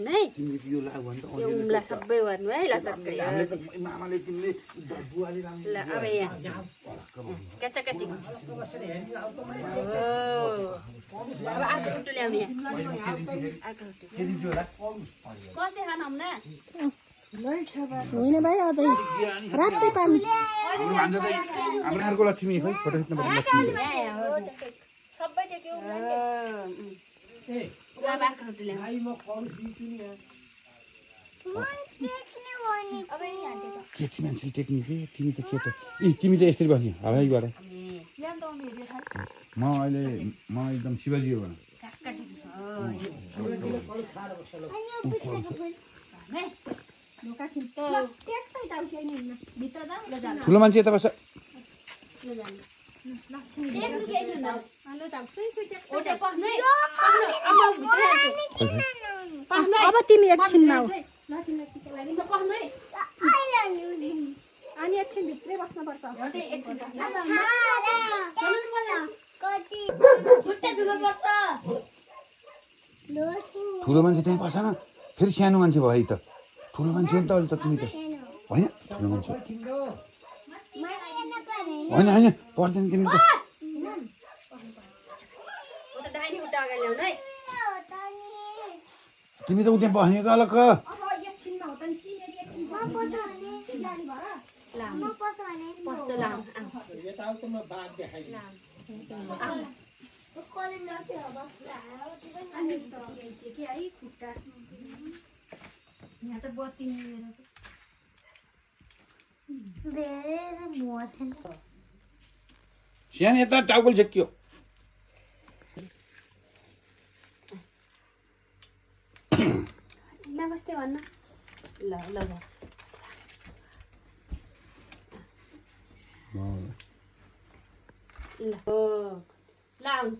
ल्याउनु है तिमीले यो लाग्यो भने त यो उम्ला सबै गर्नु है लतक्कै मामाले तिमीले बुवाले ल अब यहाँ कच्चा कच्ची हो अब अर्को टुटु ल्याउने कसै खान आउन होइन भाइ अझै रातै पानी हाम्रो अर्को लक्ष्मी खै फोटो खिच्न पर्छ लक्ष्मी सबै देख्यो अब अर्को टुटु ल्याउनु अब यहाँ केटी मान्छे टेक्निक तिमी त के त तिमी त यसरी बस्ने हवाईबाट म एकदम शिवजी हो ठुलो मान्छे यता बस्छ अब तिमी एकछिनमा हो अनि एकछिन भित्रै बस्नुपर्छ ठुलो मान्छे त्यहीँ बस्छ न फेरि सानो मान्छे भयो त ठुलो मान्छे नि त अहिले त तिमी त होइन ठुलो मान्छे होइन होइन पर्दैन तिमी त तिमी त उता बसेको अलग सानो यता टाउको झेक्यो नमस्ते भन्न ल ल ल हो लाउन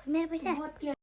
मेरो पैसा